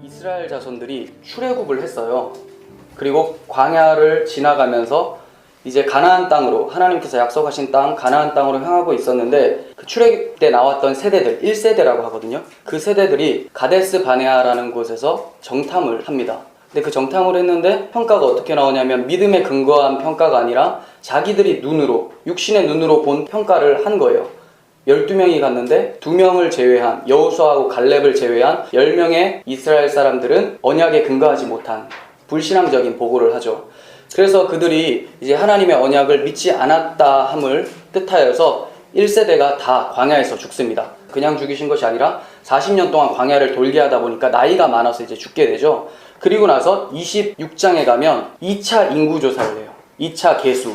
이스라엘 자손들이 출애굽을 했어요. 그리고 광야를 지나가면서 이제 가나안 땅으로, 하나님께서 약속하신 땅 가나안 땅으로 향하고 있었는데, 그 출애굽 때 나왔던 세대들, 1세대라고 하거든요. 그 세대들이 가데스 바네아라는 곳에서 정탐을 합니다. 근데 그 정탐을 했는데 평가가 어떻게 나오냐면, 믿음에 근거한 평가가 아니라 자기들이 눈으로, 육신의 눈으로 본 평가를 한 거예요. 12명이 갔는데 2명을 제외한, 여호수아하고 갈렙을 제외한 10명의 이스라엘 사람들은 언약에 근거하지 못한 불신앙적인 보고를 하죠. 그래서 그들이 이제 하나님의 언약을 믿지 않았다 함을 뜻하여서 1세대가 다 광야에서 죽습니다. 그냥 죽이신 것이 아니라 40년 동안 광야를 돌게 하다 보니까 나이가 많아서 이제 죽게 되죠. 그리고 나서 26장에 가면 2차 인구조사를 해요. 2차 계수.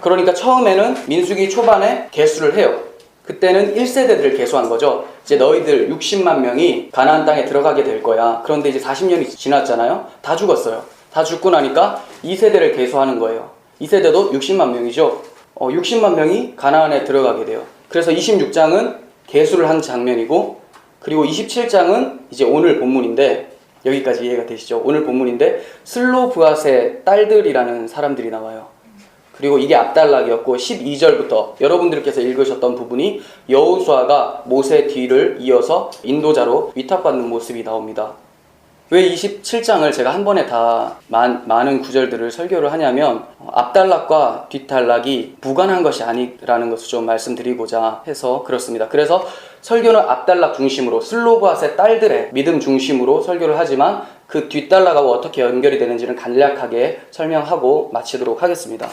그러니까 처음에는 민수기 초반에 계수를 해요. 그때는 1세대들을 계수한 거죠. 이제 너희들 60만 명이 가나안 땅에 들어가게 될 거야. 그런데 이제 40년이 지났잖아요. 다 죽었어요. 다 죽고 나니까 2세대를 계수하는 거예요. 2세대도 60만 명이죠. 60만 명이 가나안에 들어가게 돼요. 그래서 26장은 계수를 한 장면이고, 그리고 27장은 이제 오늘 본문인데, 여기까지 이해가 되시죠? 오늘 본문인데 슬로브앗의 딸들이라는 사람들이 나와요. 그리고 이게 압달락이었고, 12절부터 여러분들께서 읽으셨던 부분이 여호수아가 모세 뒤를 이어서 인도자로 위탁받는 모습이 나옵니다. 왜 27장을 제가 한 번에 다 많은 구절들을 설교를 하냐면, 앞단락과 뒷단락이 무관한 것이 아니라는 것을 좀 말씀드리고자 해서 그렇습니다. 그래서 설교는 앞단락 중심으로, 슬로브앗의 딸들의 믿음 중심으로 설교를 하지만 그 뒷단락하고 어떻게 연결이 되는지는 간략하게 설명하고 마치도록 하겠습니다.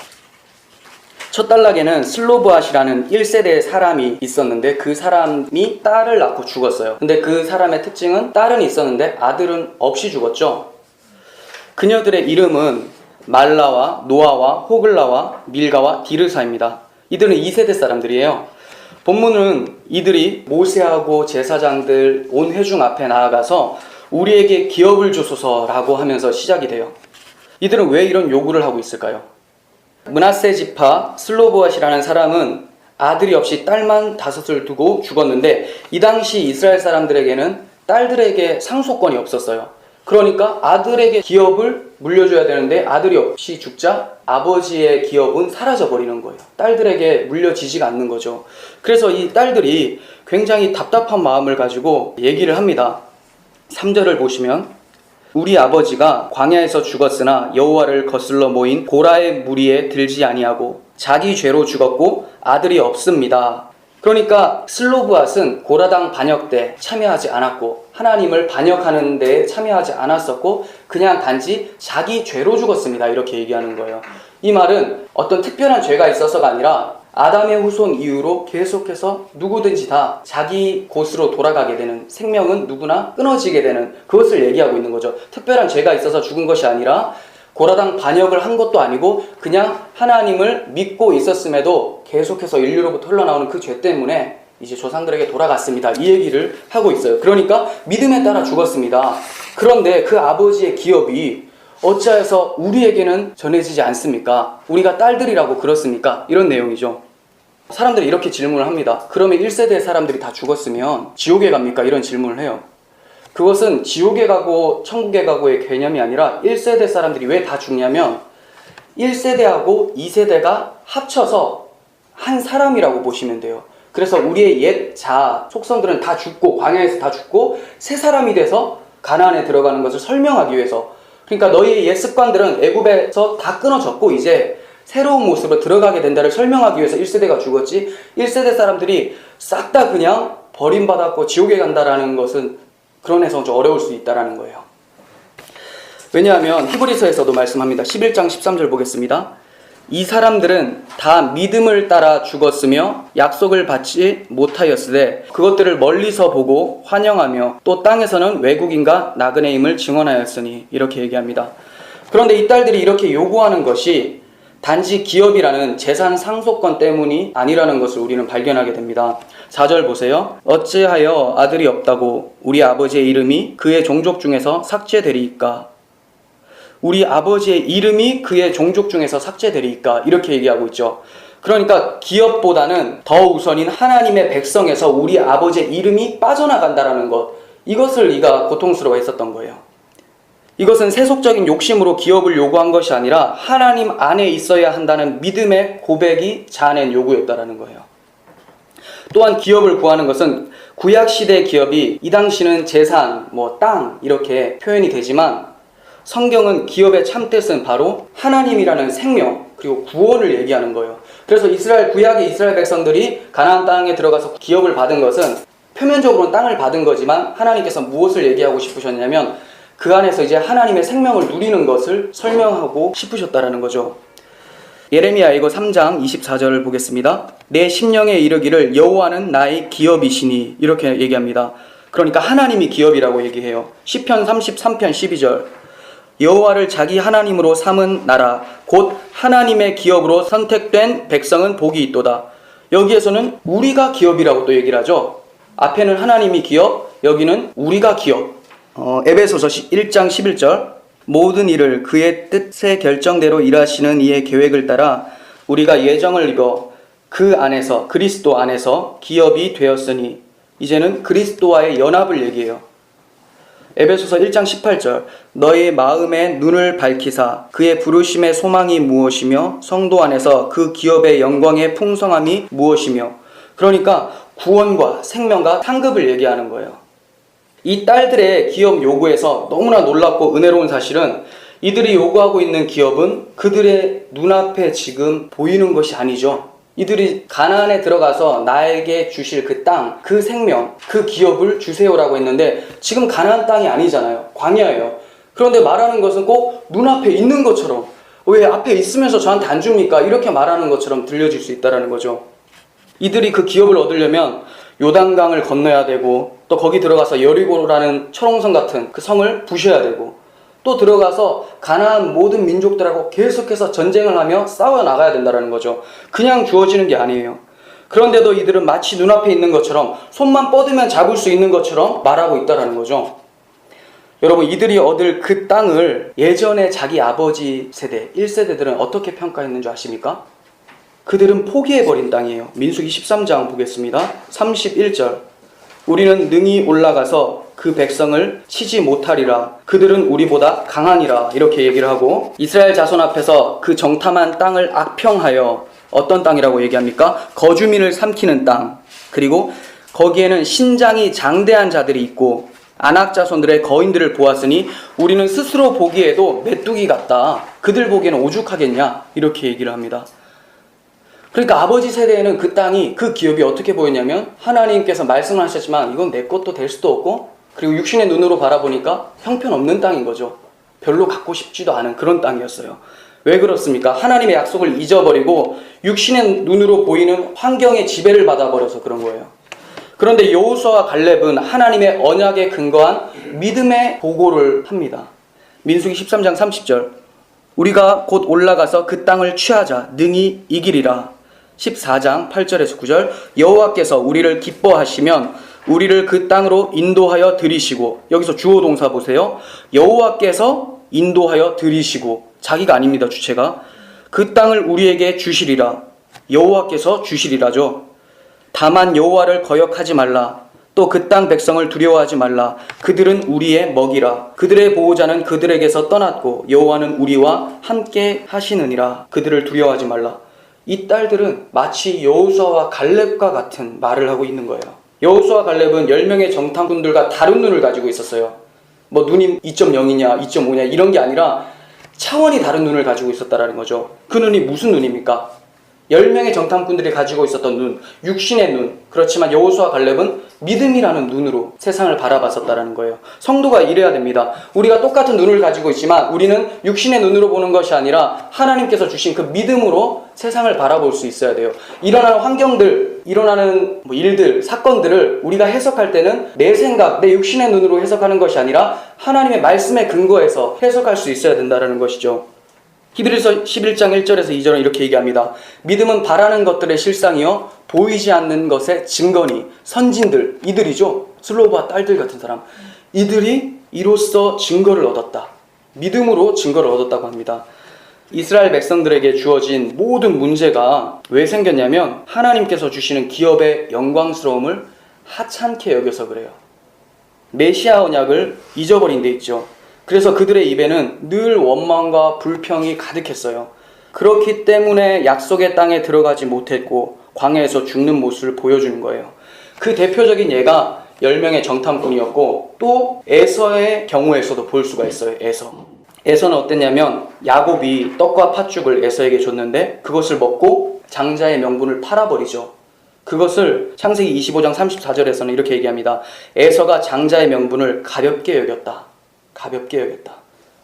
첫 단락에는 슬로브앗이라는 1세대의 사람이 있었는데, 그 사람이 딸을 낳고 죽었어요. 근데 그 사람의 특징은 딸은 있었는데 아들은 없이 죽었죠. 그녀들의 이름은 말라와 노아와 호글라와 밀가와 디르사입니다. 이들은 2세대 사람들이에요. 본문은 이들이 모세하고 제사장들 온 회중 앞에 나아가서 우리에게 기업을 주소서라고 하면서 시작이 돼요. 이들은 왜 이런 요구를 하고 있을까요? 므낫세 지파 슬로브앗이라는 사람은 아들이 없이 딸만 5을 두고 죽었는데, 이 당시 이스라엘 사람들에게는 딸들에게 상속권이 없었어요. 그러니까 아들에게 기업을 물려줘야 되는데 아들이 없이 죽자 아버지의 기업은 사라져버리는 거예요. 딸들에게 물려지지가 않는 거죠. 그래서 이 딸들이 굉장히 답답한 마음을 가지고 얘기를 합니다. 3절을 보시면, 우리 아버지가 광야에서 죽었으나 여호와를 거슬러 모인 고라의 무리에 들지 아니하고 자기 죄로 죽었고 아들이 없습니다. 그러니까 슬로브앗은 고라당 반역 때 참여하지 않았고 하나님을 반역하는 데 참여하지 않았었고 그냥 단지 자기 죄로 죽었습니다. 이렇게 얘기하는 거예요. 이 말은 어떤 특별한 죄가 있어서가 아니라 아담의 후손 이후로 계속해서 누구든지 다 자기 곳으로 돌아가게 되는, 생명은 누구나 끊어지게 되는, 그것을 얘기하고 있는 거죠. 특별한 죄가 있어서 죽은 것이 아니라 고라당 반역을 한 것도 아니고 그냥 하나님을 믿고 있었음에도 계속해서 인류로부터 흘러나오는 그 죄 때문에 이제 조상들에게 돌아갔습니다. 이 얘기를 하고 있어요. 그러니까 믿음에 따라 죽었습니다. 그런데 그 아버지의 기업이 어찌하여서 우리에게는 전해지지 않습니까? 우리가 딸들이라고 그렇습니까? 이런 내용이죠. 사람들이 이렇게 질문을 합니다. 그러면 1세대 사람들이 다 죽었으면 지옥에 갑니까? 이런 질문을 해요. 그것은 지옥에 가고 천국에 가고의 개념이 아니라 1세대 사람들이 왜 다 죽냐면 1세대하고 2세대가 합쳐서 한 사람이라고 보시면 돼요. 그래서 우리의 옛 자아, 속성들은 다 죽고 광야에서 다 죽고 새 사람이 돼서 가나안에 들어가는 것을 설명하기 위해서, 그러니까 너희의 옛 습관들은 애굽에서 다 끊어졌고 이제 새로운 모습으로 들어가게 된다를 설명하기 위해서 1세대가 죽었지, 1세대 사람들이 싹 다 그냥 버림받았고 지옥에 간다라는 것은 그런 해서 좀 어려울 수 있다는 거예요. 왜냐하면 히브리서에서도 말씀합니다. 11장 13절 보겠습니다. 이 사람들은 다 믿음을 따라 죽었으며 약속을 받지 못하였으되 그것들을 멀리서 보고 환영하며 또 땅에서는 외국인과 나그네임을 증언하였으니, 이렇게 얘기합니다. 그런데 이 딸들이 이렇게 요구하는 것이 단지 기업이라는 재산 상속권 때문이 아니라는 것을 우리는 발견하게 됩니다. 4절 보세요. 어찌하여 아들이 없다고 우리 아버지의 이름이 그의 종족 중에서 삭제되리이까? 우리 아버지의 이름이 그의 종족 중에서 삭제되리이까? 이렇게 얘기하고 있죠. 그러니까 기업보다는 더 우선인 하나님의 백성에서 우리 아버지의 이름이 빠져나간다라는 것, 이것을 이가 고통스러워했었던 거예요. 이것은 세속적인 욕심으로 기업을 요구한 것이 아니라 하나님 안에 있어야 한다는 믿음의 고백이 자아낸 요구였다라는 거예요. 또한 기업을 구하는 것은 구약시대 기업이 이 당시는 재산, 땅 이렇게 표현이 되지만 성경은 기업의 참뜻은 바로 하나님이라는 생명 그리고 구원을 얘기하는 거예요. 그래서 구약의 이스라엘 백성들이 가나안 땅에 들어가서 기업을 받은 것은 표면적으로는 땅을 받은 거지만 하나님께서 무엇을 얘기하고 싶으셨냐면 그 안에서 이제 하나님의 생명을 누리는 것을 설명하고 싶으셨다라는 거죠. 예레미야 이거 3장 24절을 보겠습니다. 내 심령에 이르기를 여호와는 나의 기업이시니 이렇게 얘기합니다. 그러니까 하나님이 기업이라고 얘기해요. 시편 33편 12절 여호와를 자기 하나님으로 삼은 나라 곧 하나님의 기업으로 선택된 백성은 복이 있도다. 여기에서는 우리가 기업이라고 또 얘기를 하죠. 앞에는 하나님이 기업, 여기는 우리가 기업. 에베소서 1장 11절 모든 일을 그의 뜻의 결정대로 일하시는 이의 계획을 따라 우리가 예정을 입어 그 안에서 그리스도 안에서 기업이 되었으니 이제는 그리스도와의 연합을 얘기해요. 에베소서 1장 18절 너의 마음의 눈을 밝히사 그의 부르심의 소망이 무엇이며 성도 안에서 그 기업의 영광의 풍성함이 무엇이며 그러니까 구원과 생명과 상급을 얘기하는 거예요. 이 딸들의 기업 요구에서 너무나 놀랍고 은혜로운 사실은 이들이 요구하고 있는 기업은 그들의 눈앞에 지금 보이는 것이 아니죠. 이들이 가나안에 들어가서 나에게 주실 그 땅, 그 생명, 그 기업을 주세요라고 했는데 지금 가나안 땅이 아니잖아요. 광야예요. 그런데 말하는 것은 꼭 눈앞에 있는 것처럼 왜 앞에 있으면서 저한테 안 줍니까? 이렇게 말하는 것처럼 들려질 수 있다는 거죠. 이들이 그 기업을 얻으려면 요단강을 건너야 되고 또 거기 들어가서 여리고라는 철옹성 같은 그 성을 부셔야 되고 또 들어가서 가나안 모든 민족들하고 계속해서 전쟁을 하며 싸워 나가야 된다는 거죠. 그냥 주어지는 게 아니에요. 그런데도 이들은 마치 눈앞에 있는 것처럼 손만 뻗으면 잡을 수 있는 것처럼 말하고 있다는 거죠. 여러분 이들이 얻을 그 땅을 예전에 자기 아버지 세대 1세대들은 어떻게 평가했는 줄 아십니까? 그들은 포기해버린 땅이에요. 민수기 13장 보겠습니다. 31절 우리는 능히 올라가서 그 백성을 치지 못하리라. 그들은 우리보다 강하니라. 이렇게 얘기를 하고 이스라엘 자손 앞에서 그 정탐한 땅을 악평하여 어떤 땅이라고 얘기합니까? 거주민을 삼키는 땅. 그리고 거기에는 신장이 장대한 자들이 있고 아낙 자손들의 거인들을 보았으니 우리는 스스로 보기에도 메뚜기 같다. 그들 보기에는 오죽하겠냐. 이렇게 얘기를 합니다. 그러니까 아버지 세대에는 그 땅이 그 기업이 어떻게 보였냐면 하나님께서 말씀을 하셨지만 이건 내 것도 될 수도 없고 그리고 육신의 눈으로 바라보니까 형편없는 땅인 거죠. 별로 갖고 싶지도 않은 그런 땅이었어요. 왜 그렇습니까? 하나님의 약속을 잊어버리고 육신의 눈으로 보이는 환경의 지배를 받아버려서 그런 거예요. 그런데 여호수아와 갈렙은 하나님의 언약에 근거한 믿음의 보고를 합니다. 민수기 13장 30절 우리가 곧 올라가서 그 땅을 취하자 능히 이기리라. 14장 8절에서 9절 여호와께서 우리를 기뻐하시면 우리를 그 땅으로 인도하여 들이시고 여기서 주어 동사 보세요. 여호와께서 인도하여 들이시고 자기가 아닙니다. 주체가 그 땅을 우리에게 주시리라. 여호와께서 주시리라죠. 다만 여호와를 거역하지 말라. 또 그 땅 백성을 두려워하지 말라. 그들은 우리의 먹이라. 그들의 보호자는 그들에게서 떠났고 여호와는 우리와 함께 하시느니라. 그들을 두려워하지 말라. 이 딸들은 마치 여호수아와 갈렙과 같은 말을 하고 있는 거예요. 여호수아와 갈렙은 10명의 정탐꾼들과 다른 눈을 가지고 있었어요. 눈이 2.0이냐 2.5냐 이런 게 아니라 차원이 다른 눈을 가지고 있었다라는 거죠. 그 눈이 무슨 눈입니까? 10명의 정탐꾼들이 가지고 있었던 눈, 육신의 눈. 그렇지만 여호수아와 갈렙은 믿음이라는 눈으로 세상을 바라봤었다라는 거예요. 성도가 이래야 됩니다. 우리가 똑같은 눈을 가지고 있지만 우리는 육신의 눈으로 보는 것이 아니라 하나님께서 주신 그 믿음으로 세상을 바라볼 수 있어야 돼요. 일어나는 환경들, 일어나는 일들, 사건들을 우리가 해석할 때는 내 생각, 내 육신의 눈으로 해석하는 것이 아니라 하나님의 말씀에 근거해서 해석할 수 있어야 된다는 것이죠. 히브리서 11장 1절에서 2절은 이렇게 얘기합니다. 믿음은 바라는 것들의 실상이요 보이지 않는 것의 증거니. 선진들, 이들이죠. 슬로바와 딸들 같은 사람, 이들이 이로써 증거를 얻었다. 믿음으로 증거를 얻었다고 합니다. 이스라엘 백성들에게 주어진 모든 문제가 왜 생겼냐면 하나님께서 주시는 기업의 영광스러움을 하찮게 여겨서 그래요. 메시아 언약을 잊어버린 데 있죠. 그래서 그들의 입에는 늘 원망과 불평이 가득했어요. 그렇기 때문에 약속의 땅에 들어가지 못했고 광야에서 죽는 모습을 보여주는 거예요. 그 대표적인 예가 10명의 정탐꾼이었고, 또 에서의 경우에서도 볼 수가 있어요. 에서는 어땠냐면 야곱이 떡과 팥죽을 에서에게 줬는데 그것을 먹고 장자의 명분을 팔아버리죠. 그것을 창세기 25장 34절에서는 이렇게 얘기합니다. 에서가 장자의 명분을 가볍게 여겼다.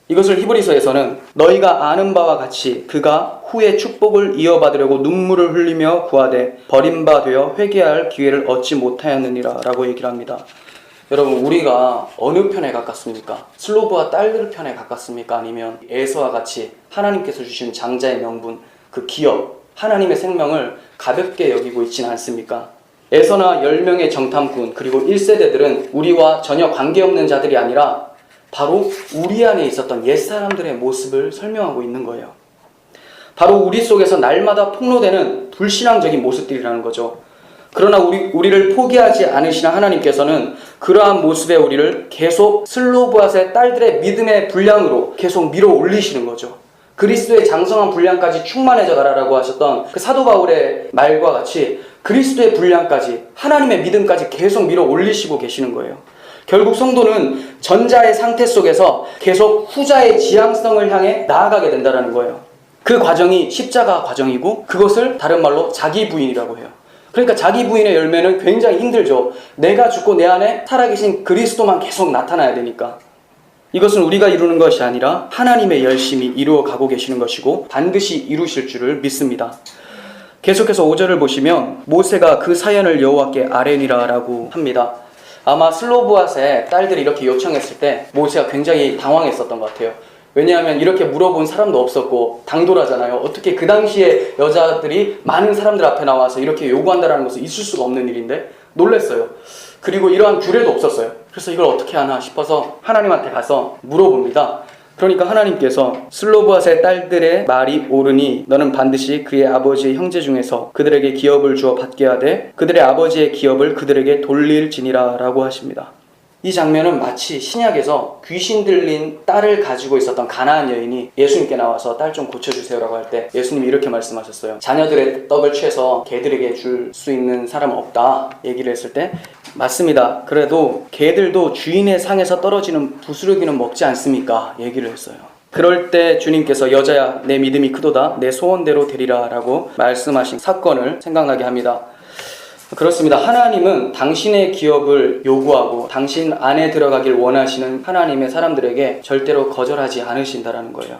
이것을 히브리서에서는 너희가 아는 바와 같이 그가 후에 축복을 이어받으려고 눈물을 흘리며 구하되 버림바 되어 회개할 기회를 얻지 못하였느니라 라고 얘기를 합니다. 여러분, 우리가 어느 편에 가깝습니까? 슬로브와 딸들 편에 가깝습니까? 아니면 에서와 같이 하나님께서 주신 장자의 명분, 그 기업, 하나님의 생명을 가볍게 여기고 있지는 않습니까? 에서나 10명의 정탐꾼 그리고 1세대들은 우리와 전혀 관계없는 자들이 아니라 바로 우리 안에 있었던 옛사람들의 모습을 설명하고 있는 거예요. 바로 우리 속에서 날마다 폭로되는 불신앙적인 모습들이라는 거죠. 그러나 우리를 포기하지 않으시는 하나님께서는 그러한 모습의 우리를 계속 슬로브앗의 딸들의 믿음의 분량으로 계속 밀어 올리시는 거죠. 그리스도의 장성한 분량까지 충만해져 가라라고 하셨던 그 사도 바울의 말과 같이 그리스도의 분량까지, 하나님의 믿음까지 계속 밀어 올리시고 계시는 거예요. 결국 성도는 전자의 상태 속에서 계속 후자의 지향성을 향해 나아가게 된다는 거예요. 그 과정이 십자가 과정이고, 그것을 다른 말로 자기 부인이라고 해요. 그러니까 자기 부인의 열매는 굉장히 힘들죠. 내가 죽고 내 안에 살아계신 그리스도만 계속 나타나야 되니까. 이것은 우리가 이루는 것이 아니라 하나님의 열심히 이루어 가고 계시는 것이고 반드시 이루실 줄을 믿습니다. 계속해서 5절을 보시면 모세가 그 사연을 여호와께 아뢰니라 라고 합니다. 아마 슬로브앗의 딸들이 이렇게 요청했을 때 모세가 굉장히 당황했었던 것 같아요. 왜냐하면 이렇게 물어본 사람도 없었고 당돌하잖아요. 어떻게 그 당시에 여자들이 많은 사람들 앞에 나와서 이렇게 요구한다는 것은 있을 수가 없는 일인데 놀랐어요. 그리고 이러한 규례도 없었어요. 그래서 이걸 어떻게 하나 싶어서 하나님한테 가서 물어봅니다. 그러니까 하나님께서 슬로브앗의 딸들의 말이 옳으니 너는 반드시 그의 아버지의 형제 중에서 그들에게 기업을 주어 받게 하되 그들의 아버지의 기업을 그들에게 돌릴지니라 라고 하십니다. 이 장면은 마치 신약에서 귀신 들린 딸을 가지고 있었던 가나안 여인이 예수님께 나와서 딸 좀 고쳐주세요 라고 할 때 예수님이 이렇게 말씀하셨어요. 자녀들의 떡을 취해서 개들에게 줄 수 있는 사람은 없다 얘기를 했을 때 맞습니다. 그래도 개들도 주인의 상에서 떨어지는 부스러기는 먹지 않습니까? 얘기를 했어요. 그럴 때 주님께서 여자야 내 믿음이 크도다 내 소원대로 되리라 라고 말씀하신 사건을 생각나게 합니다. 그렇습니다. 하나님은 당신의 기업을 요구하고 당신 안에 들어가길 원하시는 하나님의 사람들에게 절대로 거절하지 않으신다라는 거예요.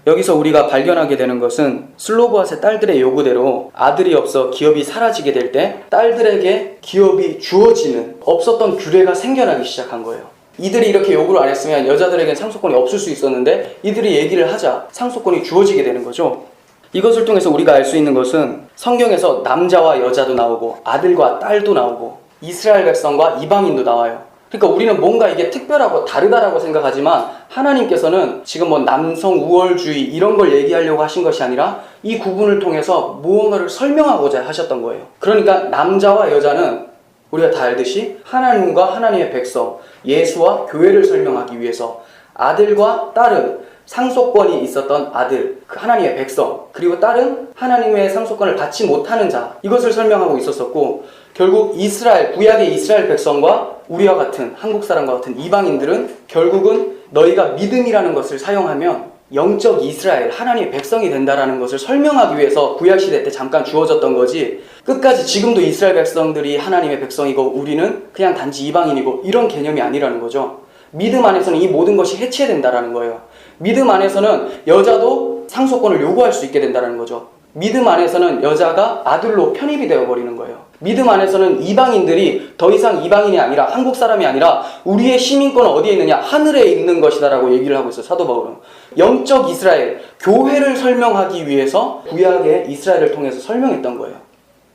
여기서 우리가 발견하게 되는 것은 슬로브앗의 딸들의 요구대로 아들이 없어 기업이 사라지게 될 때 딸들에게 기업이 주어지는 없었던 규례가 생겨나기 시작한 거예요. 이들이 이렇게 요구를 안 했으면 여자들에겐 상속권이 없을 수 있었는데 이들이 얘기를 하자 상속권이 주어지게 되는 거죠. 이것을 통해서 우리가 알 수 있는 것은 성경에서 남자와 여자도 나오고 아들과 딸도 나오고 이스라엘 백성과 이방인도 나와요. 그러니까 우리는 뭔가 이게 특별하고 다르다라고 생각하지만 하나님께서는 지금 뭐 남성 우월주의 이런 걸 얘기하려고 하신 것이 아니라 이 구분을 통해서 무언가를 설명하고자 하셨던 거예요. 그러니까 남자와 여자는 우리가 다 알듯이 하나님과 하나님의 백성, 예수와 교회를 설명하기 위해서 아들과 딸은 상속권이 있었던 아들, 그 하나님의 백성, 그리고 딸은 하나님의 상속권을 받지 못하는 자, 이것을 설명하고 있었었고 결국 이스라엘, 구약의 이스라엘 백성과 우리와 같은 한국 사람과 같은 이방인들은 결국은 너희가 믿음이라는 것을 사용하면 영적 이스라엘, 하나님의 백성이 된다라는 것을 설명하기 위해서 구약시대 때 잠깐 주어졌던 거지 끝까지 지금도 이스라엘 백성들이 하나님의 백성이고 우리는 그냥 단지 이방인이고 이런 개념이 아니라는 거죠. 믿음 안에서는 이 모든 것이 해체된다라는 거예요. 믿음 안에서는 여자도 상속권을 요구할 수 있게 된다는 거죠. 믿음 안에서는 여자가 아들로 편입이 되어버리는 거예요. 믿음 안에서는 이방인들이 더 이상 이방인이 아니라 한국 사람이 아니라 우리의 시민권은 어디에 있느냐? 하늘에 있는 것이다 라고 얘기를 하고 있어요. 사도 바울은. 영적 이스라엘, 교회를 설명하기 위해서 구약의 이스라엘을 통해서 설명했던 거예요.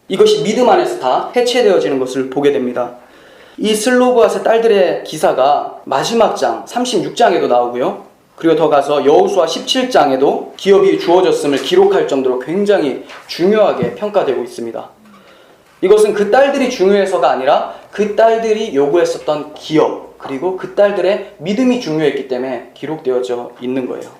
이것이 믿음 안에서 다 해체되어지는 것을 보게 됩니다. 이 슬로브앗의 딸들의 기사가 마지막 장 36장에도 나오고요. 그리고 더 가서 여호수아 17장에도 기업이 주어졌음을 기록할 정도로 굉장히 중요하게 평가되고 있습니다. 이것은 그 딸들이 중요해서가 아니라 그 딸들이 요구했었던 기업, 그리고 그 딸들의 믿음이 중요했기 때문에 기록되어져 있는 거예요.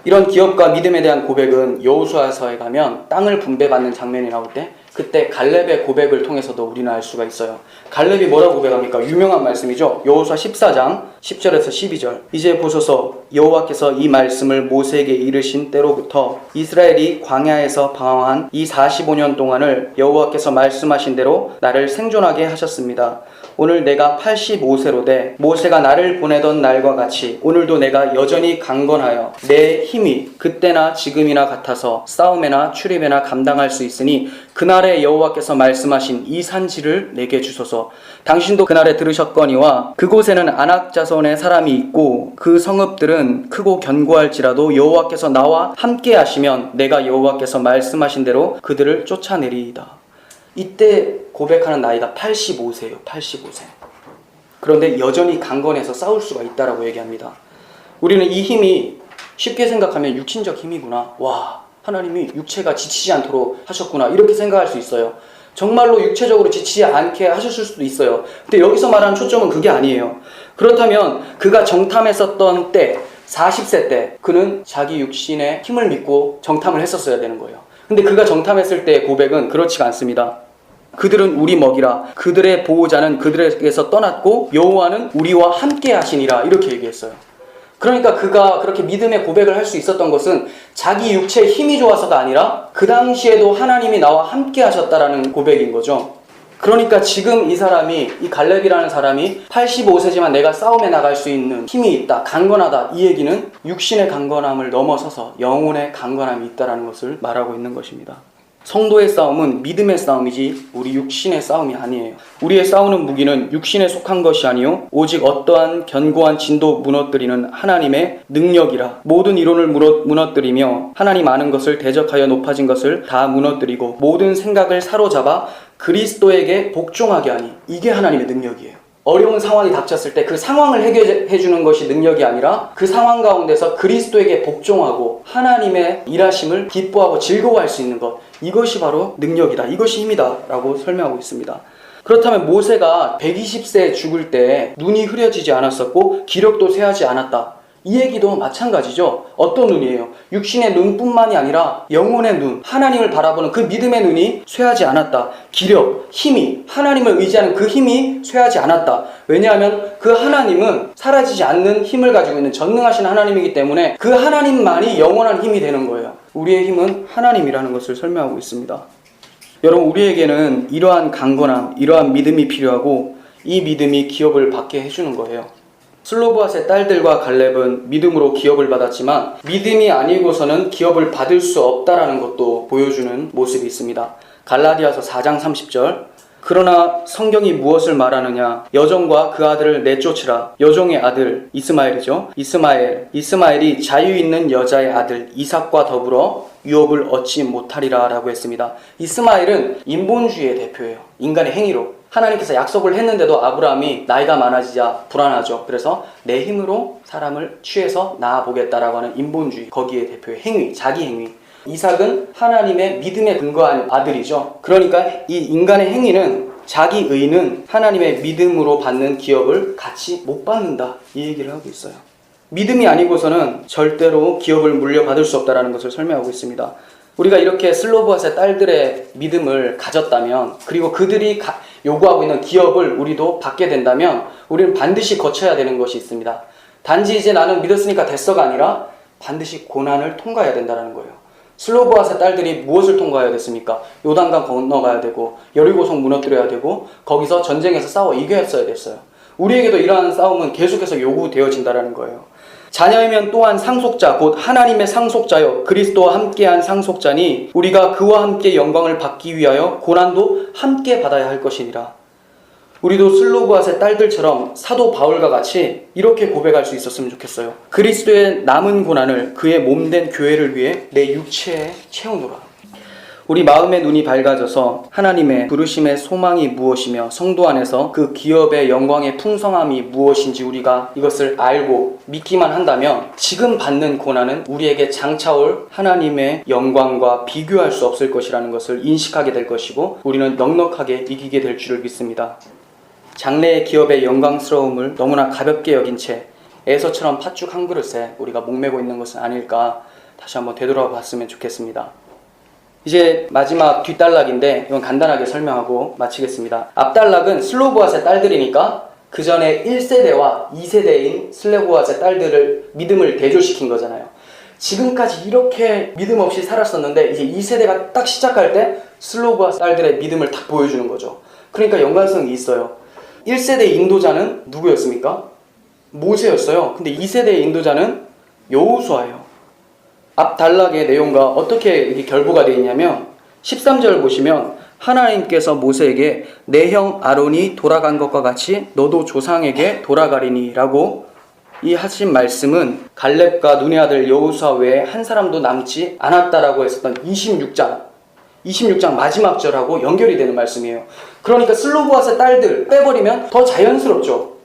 이런 기업과 믿음에 대한 고백은 여호수아서에 가면 땅을 분배받는 장면이 나올 때 그때 갈렙의 고백을 통해서도 우리는 알 수가 있어요. 갈렙이 뭐라고 고백합니까? 유명한 말씀이죠. 여호수아 14장 10절에서 12절. 이제 보소서 여호와께서 이 말씀을 모세에게 이르신 때로부터 이스라엘이 광야에서 방황한 이 45년 동안을 여호와께서 말씀하신 대로 나를 생존하게 하셨습니다. 오늘 내가 85세로 돼 모세가 나를 보내던 날과 같이 오늘도 내가 여전히 강건하여 내 힘이 그때나 지금이나 같아서 싸움에나 출입에나 감당할 수 있으니 그날에 여호와께서 말씀하신 이 산지를 내게 주소서. 당신도 그날에 들으셨거니와 그곳에는 아낙 자손의 사람이 있고 그 성읍들은 크고 견고할지라도 여호와께서 나와 함께 하시면 내가 여호와께서 말씀하신 대로 그들을 쫓아내리이다. 이때 고백하는 나이가 85세예요. 85세. 그런데 여전히 강건해서 싸울 수가 있다라고 얘기합니다. 우리는 이 힘이 쉽게 생각하면 육신적 힘이구나. 와, 하나님이 육체가 지치지 않도록 하셨구나. 이렇게 생각할 수 있어요. 정말로 육체적으로 지치지 않게 하셨을 수도 있어요. 근데 여기서 말하는 초점은 그게 아니에요. 그렇다면 그가 정탐했었던 때, 40세 때 그는 자기 육신의 힘을 믿고 정탐을 했었어야 되는 거예요. 근데 그가 정탐했을 때의 고백은 그렇지가 않습니다. 그들은 우리 먹이라. 그들의 보호자는 그들에게서 떠났고 여호와는 우리와 함께 하시니라. 이렇게 얘기했어요. 그러니까 그가 그렇게 믿음의 고백을 할 수 있었던 것은 자기 육체의 힘이 좋아서가 아니라 그 당시에도 하나님이 나와 함께 하셨다라는 고백인 거죠. 그러니까 지금 이 사람이, 이 갈렙이라는 사람이 85세지만 내가 싸움에 나갈 수 있는 힘이 있다, 강건하다, 이 얘기는 육신의 강건함을 넘어서서 영혼의 강건함이 있다는 것을 말하고 있는 것입니다. 성도의 싸움은 믿음의 싸움이지 우리 육신의 싸움이 아니에요. 우리의 싸우는 무기는 육신에 속한 것이 아니요 오직 어떠한 견고한 진도 무너뜨리는 하나님의 능력이라. 모든 이론을 무너뜨리며 하나님 아는 것을 대적하여 높아진 것을 다 무너뜨리고 모든 생각을 사로잡아 그리스도에게 복종하게 하니. 이게 하나님의 능력이에요. 어려운 상황이 닥쳤을 때 그 상황을 해결해 주는 것이 능력이 아니라 그 상황 가운데서 그리스도에게 복종하고 하나님의 일하심을 기뻐하고 즐거워할 수 있는 것, 이것이 바로 능력이다, 이것이 힘이다 라고 설명하고 있습니다. 그렇다면 모세가 120세에 죽을 때 눈이 흐려지지 않았었고 기력도 쇠하지 않았다, 이 얘기도 마찬가지죠. 어떤 눈이에요? 육신의 눈뿐만이 아니라 영혼의 눈, 하나님을 바라보는 그 믿음의 눈이 쇠하지 않았다. 기력, 힘이, 하나님을 의지하는 그 힘이 쇠하지 않았다. 왜냐하면 그 하나님은 사라지지 않는 힘을 가지고 있는 전능하신 하나님이기 때문에 그 하나님만이 영원한 힘이 되는 거예요. 우리의 힘은 하나님이라는 것을 설명하고 있습니다. 여러분, 우리에게는 이러한 강건함, 이러한 믿음이 필요하고 이 믿음이 기업을 받게 해주는 거예요. 슬로보앗의 딸들과 갈렙은 믿음으로 기업을 받았지만 믿음이 아니고서는 기업을 받을 수 없다라는 것도 보여주는 모습이 있습니다. 갈라디아서 4장 30절. 그러나 성경이 무엇을 말하느냐? 여종과 그 아들을 내쫓으라. 여종의 아들 이스마엘이죠. 이스마엘이 자유 있는 여자의 아들 이삭과 더불어 유업을 얻지 못하리라 라고 했습니다. 이스마엘은 인본주의의 대표예요. 인간의 행위로. 하나님께서 약속을 했는데도 아브라함이 나이가 많아지자 불안하죠. 그래서 내 힘으로 사람을 취해서 낳아보겠다라고 하는 인본주의, 거기에 대표의 행위, 자기 행위. 이삭은 하나님의 믿음에 근거한 아들이죠. 그러니까 이 인간의 행위는, 자기 의는 하나님의 믿음으로 받는 기업을 같이 못 받는다, 이 얘기를 하고 있어요. 믿음이 아니고서는 절대로 기업을 물려받을 수 없다는 것을 설명하고 있습니다. 우리가 이렇게 슬로보앗의 딸들의 믿음을 가졌다면, 그리고 그들이 요구하고 있는 기업을 우리도 받게 된다면 우리는 반드시 거쳐야 되는 것이 있습니다. 단지 이제 나는 믿었으니까 됐어가 아니라 반드시 고난을 통과해야 된다는 거예요. 슬로보앗의 딸들이 무엇을 통과해야 됐습니까? 요단강 건너가야 되고 여리고성 무너뜨려야 되고 거기서 전쟁에서 싸워 이겼어야 됐어요. 우리에게도 이러한 싸움은 계속해서 요구되어진다는 거예요. 자녀이면 또한 상속자, 곧 하나님의 상속자요 그리스도와 함께한 상속자니 우리가 그와 함께 영광을 받기 위하여 고난도 함께 받아야 할 것이니라. 우리도 슬로보앗의 딸들처럼 사도 바울과 같이 이렇게 고백할 수 있었으면 좋겠어요. 그리스도의 남은 고난을 그의 몸된 교회를 위해 내 육체에 채우노라. 우리 마음의 눈이 밝아져서 하나님의 부르심의 소망이 무엇이며 성도 안에서 그 기업의 영광의 풍성함이 무엇인지 우리가 이것을 알고 믿기만 한다면 지금 받는 고난은 우리에게 장차올 하나님의 영광과 비교할 수 없을 것이라는 것을 인식하게 될 것이고 우리는 넉넉하게 이기게 될 줄을 믿습니다. 장래의 기업의 영광스러움을 너무나 가볍게 여긴 채 에서처럼 팥죽 한 그릇에 우리가 목매고 있는 것은 아닐까 다시 한번 되돌아봤으면 좋겠습니다. 이제 마지막 뒷단락인데 이건 간단하게 설명하고 마치겠습니다. 앞단락은 슬로보앗의 딸들이니까 그 전에 1세대와 2세대인 슬로보앗의 딸들을 믿음을 대조시킨 거잖아요. 지금까지 이렇게 믿음 없이 살았었는데 이제 2세대가 딱 시작할 때 슬로보앗 딸들의 믿음을 딱 보여주는 거죠. 그러니까 연관성이 있어요. 1세대 인도자는 누구였습니까? 모세였어요. 근데 2세대의 인도자는 여호수아예요. 앞 단락의 내용과 어떻게 이게 결부가 되어 있냐면 13절 보시면 하나님께서 모세에게 내 형 아론이 돌아간 것과 같이 너도 조상에게 돌아가리니 라고 이 하신 말씀은 갈렙과 눈의 아들 여호수아 외에 한 사람도 남지 않았다라고 했었던 26장 마지막 절하고 연결이 되는 말씀이에요. 그러니까 슬로보앗의 딸들 빼버리면 더 자연스럽죠.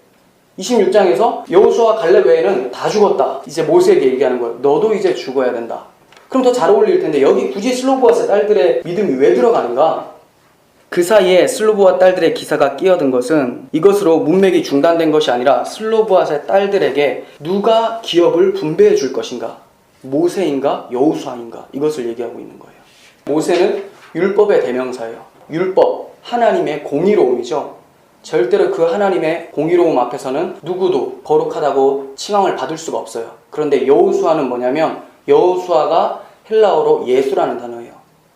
26장에서 여호수아 갈렙 외에는 다 죽었다. 이제 모세에게 얘기하는 거예요. 너도 이제 죽어야 된다. 그럼 더 잘 어울릴 텐데 여기 굳이 슬로보앗의 딸들의 믿음이 왜 들어가는가? 그 사이에 슬로보앗 딸들의 기사가 끼어든 것은 이것으로 문맥이 중단된 것이 아니라 슬로보앗의 딸들에게 누가 기업을 분배해 줄 것인가? 모세인가 여호수아인가? 이것을 얘기하고 있는 거예요. 모세는 율법의 대명사예요. 율법, 하나님의 공의로움이죠. 절대로 그 하나님의 공의로움 앞에서는 누구도 거룩하다고 칭함을 받을 수가 없어요. 그런데 여호수아는 뭐냐면 여호수아가 헬라어로 예수라는 단어예요.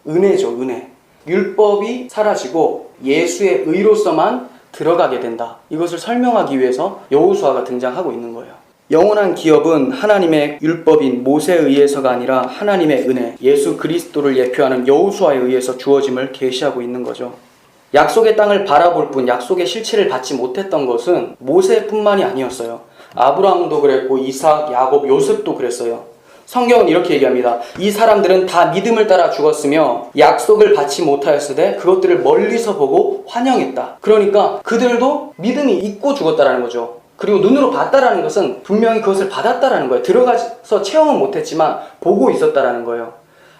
은혜죠, 은혜. 율법이 사라지고 예수의 의로서만 들어가게 된다. 이것을 설명하기 위해서 여호수아가 등장하고 있는 거예요. 영원한 기업은 하나님의 율법인 모세에 의해서가 아니라 하나님의 은혜, 예수 그리스도를 예표하는 여호수아에 의해서 주어짐을 계시하고 있는 거죠. 약속의 땅을 바라볼 뿐 약속의 실체를 받지 못했던 것은 모세뿐만이 아니었어요. 아브라함도 그랬고 이삭, 야곱, 요셉도 그랬어요. 성경은 이렇게 얘기합니다. 이 사람들은 다 믿음을 따라 죽었으며 약속을 받지 못하였으되 그것들을 멀리서 보고 환영했다. 그러니까 그들도 믿음이 있고 죽었다라는 거죠. 그리고 눈으로 봤다라는 것은 분명히 그것을 받았다라는 거예요. 들어가서 체험은 못했지만 보고 있었다라는 거예요.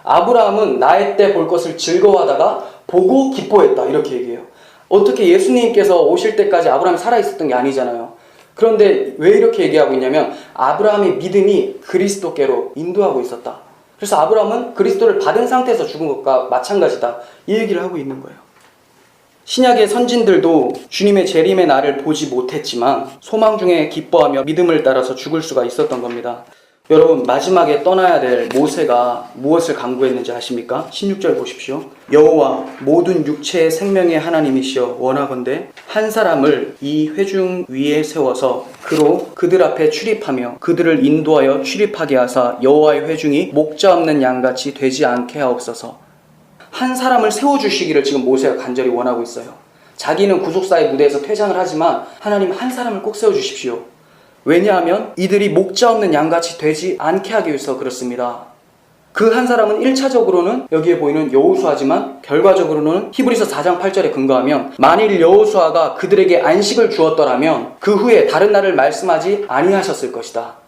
아브라함은 나의 때 볼 것을 즐거워하다가 보고 기뻐했다 이렇게 얘기해요. 어떻게 예수님께서 오실 때까지 아브라함이 살아있었던 게 아니잖아요. 그런데 왜 이렇게 얘기하고 있냐면 아브라함의 믿음이 그리스도께로 인도하고 있었다. 그래서 아브라함은 그리스도를 받은 상태에서 죽은 것과 마찬가지다. 이 얘기를 하고 있는 거예요. 신약의 선진들도 주님의 재림의 날을 보지 못했지만 소망 중에 기뻐하며 믿음을 따라서 죽을 수가 있었던 겁니다. 여러분, 마지막에 떠나야 될 모세가 무엇을 간구했는지 아십니까? 16절 보십시오. 여호와 모든 육체의 생명의 하나님이시여 원하건대 한 사람을 이 회중 위에 세워서 그로 그들 앞에 출입하며 그들을 인도하여 출입하게 하사 여호와의 회중이 목자 없는 양같이 되지 않게 하옵소서. 한 사람을 세워주시기를 지금 모세가 간절히 원하고 있어요. 자기는 구속사의 무대에서 퇴장을 하지만 하나님 한 사람을 꼭 세워주십시오. 왜냐하면 이들이 목자 없는 양같이 되지 않게 하기 위해서 그렇습니다. 그 한 사람은 1차적으로는 여기에 보이는 여호수아지만 결과적으로는 히브리서 4장 8절에 근거하면 만일 여호수아가 그들에게 안식을 주었더라면 그 후에 다른 날을 말씀하지 아니하셨을 것이다.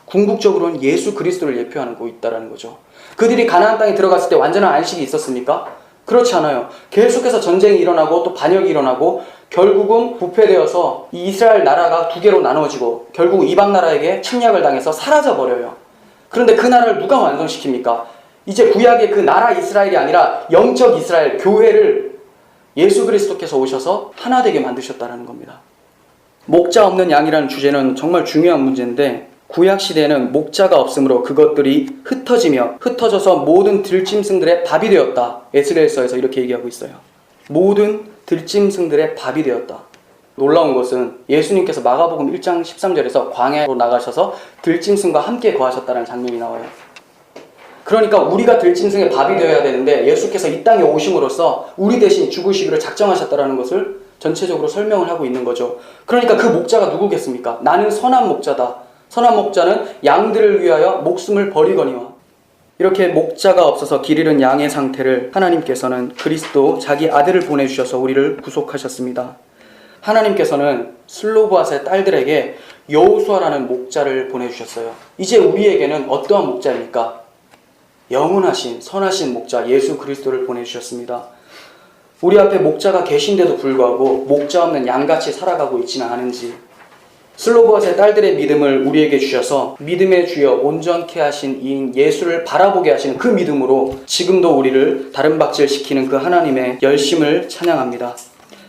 궁극적으로는 예수 그리스도를 예표하고 있다는 거죠. 그들이 가나안 땅에 들어갔을 때 완전한 안식이 있었습니까? 그렇지 않아요. 계속해서 전쟁이 일어나고 또 반역이 일어나고 결국은 부패되어서 이 이스라엘 나라가 두 개로 나눠지고 결국 이방 나라에게 침략을 당해서 사라져버려요. 그런데 그 나라를 누가 완성시킵니까? 이제 구약의 그 나라 이스라엘이 아니라 영적 이스라엘, 교회를 예수 그리스도께서 오셔서 하나 되게 만드셨다는 겁니다. 목자 없는 양이라는 주제는 정말 중요한 문제인데 구약 시대에는 목자가 없으므로 그것들이 흩어져서 모든 들짐승들의 밥이 되었다. 에스겔서에서 이렇게 얘기하고 있어요. 모든 들짐승들의 밥이 되었다. 놀라운 것은 예수님께서 마가복음 1장 13절에서 광야로 나가셔서 들짐승과 함께 거하셨다는 장면이 나와요. 그러니까 우리가 들짐승의 밥이 되어야 되는데 예수께서 이 땅에 오심으로써 우리 대신 죽으시기를 작정하셨다는 것을 전체적으로 설명을 하고 있는 거죠. 그러니까 그 목자가 누구겠습니까? 나는 선한 목자다. 선한 목자는 양들을 위하여 목숨을 버리거니와. 이렇게 목자가 없어서 길 잃은 양의 상태를 하나님께서는 그리스도 자기 아들을 보내주셔서 우리를 구속하셨습니다. 하나님께서는 슬로보앗의 딸들에게 여호수아라는 목자를 보내주셨어요. 이제 우리에게는 어떠한 목자입니까? 영원하신 선하신 목자 예수 그리스도를 보내주셨습니다. 우리 앞에 목자가 계신데도 불구하고 목자 없는 양같이 살아가고 있지는 않은지, 슬로보아스의 딸들의 믿음을 우리에게 주셔서 믿음의 주여 온전케 하신 이인 예수를 바라보게 하시는 그 믿음으로 지금도 우리를 다른박질시키는 그 하나님의 열심을 찬양합니다.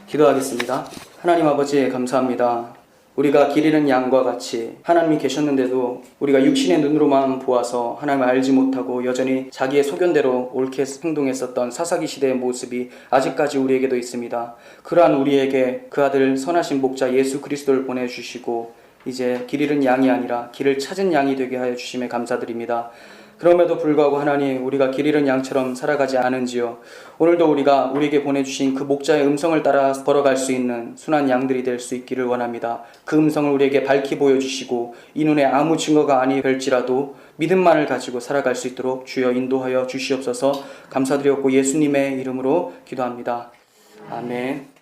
기도하겠습니다. 하나님 아버지 감사합니다. 우리가 길 잃은 양과 같이 하나님이 계셨는데도 우리가 육신의 눈으로만 보아서 하나님을 알지 못하고 여전히 자기의 소견대로 옳게 행동했었던 사사기 시대의 모습이 아직까지 우리에게도 있습니다. 그러한 우리에게 그 아들 선하신 목자 예수 그리스도를 보내주시고 이제 길 잃은 양이 아니라 길을 찾은 양이 되게 하여 주심에 감사드립니다. 그럼에도 불구하고 하나님, 우리가 길 잃은 양처럼 살아가지 않은지요. 오늘도 우리가 우리에게 보내주신 그 목자의 음성을 따라 걸어갈 수 있는 순한 양들이 될 수 있기를 원합니다. 그 음성을 우리에게 밝히 보여주시고 이 눈에 아무 증거가 아니될지라도 믿음만을 가지고 살아갈 수 있도록 주여 인도하여 주시옵소서. 감사드렸고 예수님의 이름으로 기도합니다. 아멘.